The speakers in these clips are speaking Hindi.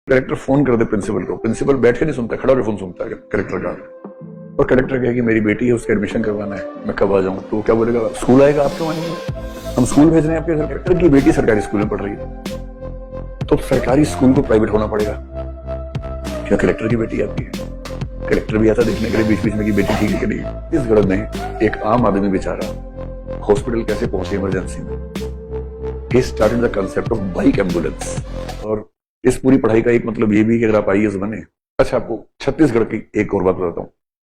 कलेक्टर फोन कर दे प्रिंसिपल को, प्रिंसिपल बैठ के नहीं सुनता, खड़ा होकर फोन सुनता है कलेक्टर का। और कलेक्टर कहे कि मेरी बेटी है, उसका एडमिशन करवाना है, मैं कब आ जाऊं? तो क्या बोलेगा, स्कूल आएगा, आप क्यों आएंगे? हम स्कूल भेज रहे हैं आपके घर। कलेक्टर की बेटी सरकारी स्कूल में पढ़ रही है, तो सरकारी स्कूल को प्राइवेट होना पड़ेगा। क्या कलेक्टर की बेटी आपकी है? कलेक्टर भी आता देखने के लिए बीच बीच में कि बेटी ठीक है कि नहीं। इस गढ़ में एक आम आदमी बेचारा हॉस्पिटल कैसे पहुंचे इमरजेंसी में, he started the concept of bike ambulance. और इस पूरी पढ़ाई का एक मतलब ये भी कि अगर आप आईएएस बने। अच्छा, आपको छत्तीसगढ़ की एक और बात बताता हूँ,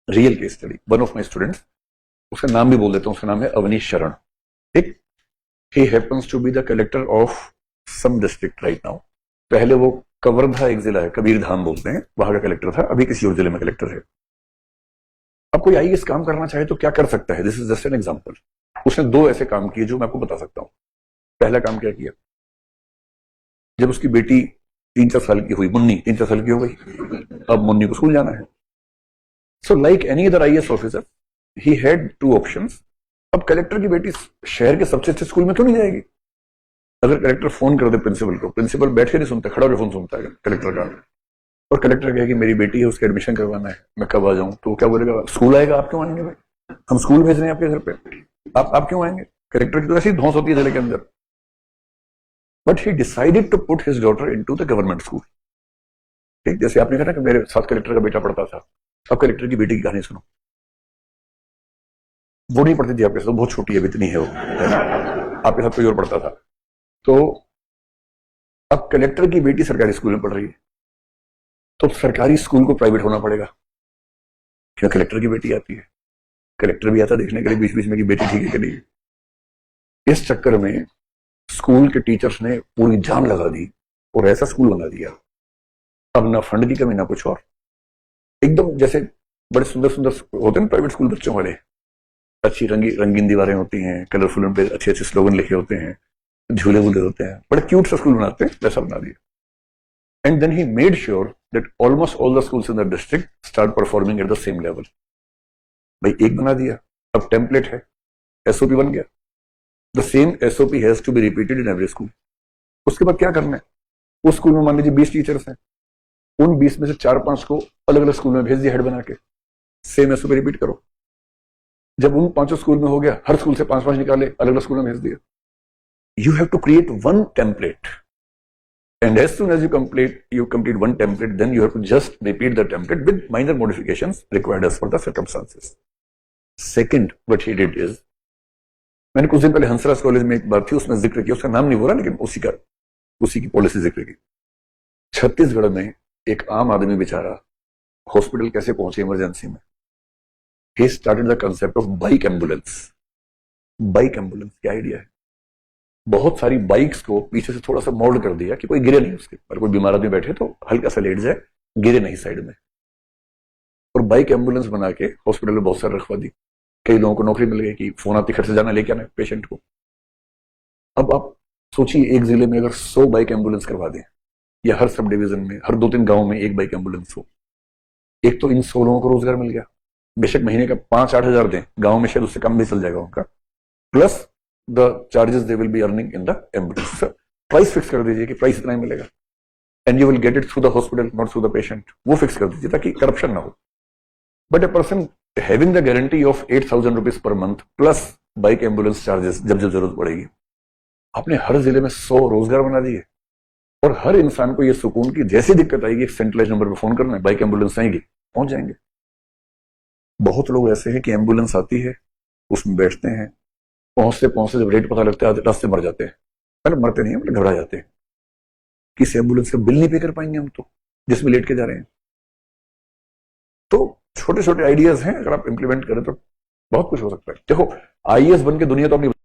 real case study. One of my students, उसका नाम भी बोल देता हूँ, उसका नाम है अवनीश शरण। ठीक, he happens to be the collector of some district right now. पहले वो कवर्धा एक जिला है, कबीरधाम बोलते हैं, वहां का कलेक्टर था, अभी किसी और जिले में कलेक्टर है। अब कोई आईएएस काम करना चाहे तो क्या कर सकता है? This is just an example. उसने दो ऐसे काम किए जो मैं आपको बता सकता हूँ। पहला काम क्या किया, जब उसकी बेटी 3-4 साल की हुई, मुन्नी 3-4 साल की हो गई, अब मुन्नी को स्कूल जाना है। So like any other IAS officer, he had 2 options. अब कलेक्टर की बेटी शहर के सबसे अच्छे स्कूल में क्यों नहीं जाएगी? अगर कलेक्टर फोन कर दे प्रिंसिपल को, प्रिंसिपल बैठ के नहीं सुनता, खड़ा होकर फोन सुनता है कलेक्टर का। और कलेक्टर कहे कि मेरी बेटी है, उसका एडमिशन करवाना है, मैं कब आ जाऊं? तो क्या बोलेगा, स्कूल आएगा, आप क्यों आएंगे? भाई, हम स्कूल भेज रहे हैं आपके घर पे, आप क्यों आएंगे? कलेक्टर की तो ऐसी धौंस होती है जिले के अंदर। But he decided to put his daughter into the government school. ठीक, जैसे आपने कहा ना कि मेरे साथ कलेक्टर का बेटा पढ़ता था, अब कलेक्टर की बेटी की कहानी सुनो। वो नहीं पढ़ती थी आपके साथ, बहुत छोटी है, इतनी है वो, है ना? आपके साथ कोई और पढ़ता था। तो अब कलेक्टर की बेटी सरकारी स्कूल में पढ़ रही है, तो सरकारी स्कूल को प्राइवेट होना पड़ेगा। क्या कलेक्टर की बेटी आती है? कलेक्टर भी आता देखने के लिए बीच बीच में कि बेटी ठीक है कि नहीं। इस चक्कर में स्कूल के टीचर्स ने पूरी जान लगा दी और ऐसा स्कूल बना दिया, अब ना फंड की कमी ना कुछ और। एकदम जैसे बड़े सुंदर सुंदर होते हैं प्राइवेट स्कूल बच्चों वाले, अच्छी रंगीन दीवारें होती हैं, कलरफुल, उन पे अच्छे अच्छे स्लोगन लिखे होते हैं, झूले वूले होते हैं, बड़े क्यूट सा स्कूल बनाते हैं, वैसा बना दिया। And then he made sure that almost all the schools in the district start performing at the same level. भाई एक बना दिया, अब टेम्पलेट है, एसओपी बन गया। The same SOP has to be repeated in every school. उसके बाद क्या करना है, उस स्कूल में मान लीजिए 20 टीचर्स हैं, उन 20 में से 4-5 को अलग अलग स्कूल में भेज दिया हेड बना के, सेम एसओपी रिपीट करो। जब उन 5 स्कूल में हो गया, हर स्कूल से 5-5 निकाले, अलग अलग स्कूल में भेज दिया। You have to create one template, and as soon as you complete one template, then you have to just repeat the template with minor modifications required as per the circumstances. Second, what he did is, मैंने कुछ दिन पहले हंसराज कॉलेज में एक बात थी, उसमें जिक्र किया, उसका नाम नहीं बोला, लेकिन उसी की पॉलिसी जिक्र की। छत्तीसगढ़ में एक आम आदमी बेचारा हॉस्पिटल कैसे पहुंचे इमरजेंसी में, he started the concept of bike ambulance. Bike ambulance क्या आइडिया है, बहुत सारी बाइक्स को पीछे से थोड़ा सा मोल्ड कर दिया कि कोई गिरे नहीं उसके पर, कोई बीमार आदमी बैठे तो हल्का सा लेट जाए, गिरे नहीं साइड में, और बाइक एम्बुलेंस बना के हॉस्पिटल में बहुत सारे रखवा दी। कई लोगों को नौकरी मिल गई कि फोन आती खर्च से जाना लेके आना पेशेंट को। अब आप सोचिए, एक जिले में अगर 100 बाइक एम्बुलेंस करवा दें, या हर सब डिवीजन में, हर 2-3 गांव में एक बाइक एम्बुलेंस हो, एक तो इन 100 लोगों को रोजगार मिल गया। बेशक महीने का 5-8 हजार दें, गांव में शायद उससे कम भी चल जाएगा उनका, plus the charges they will be earning in the ambulance. Price fix कर दीजिए कि प्राइस इतना ही मिलेगा, and you will get it through the hospital, not through the patient. वो फिक्स कर दीजिए ताकि करप्शन ना हो। But a person having the guarantee of 8,000 rupees per month plus bike ambulance charges जब जब जरूरत पड़ेगी, आपने हर जिले में 100 रोजगार बना दिए। और हर इंसान को यह सुकून की जैसी दिक्कत आएगी, सेंट्रलाइज नंबर पर फोन करना है, बाइक एम्बुलेंस आएगी, पहुंच जाएंगे। बहुत लोग ऐसे हैं कि एम्बुलेंस आती है, उसमें बैठते हैं, पहुंचते पहुंचते जब रेट पता लगता है रास्ते मर जाते हैं। मतलब मरते नहीं है, मतलब घबरा जाते हैं, किसी एम्बुलेंस का बिल नहीं पे कर पाएंगे हम तो, जिसमें लेट के जा रहे हैं। तो छोटे छोटे आइडियाज हैं, अगर आप इंप्लीमेंट करें तो बहुत कुछ हो सकता है। देखो, आईएएस बन के दुनिया तो अपनी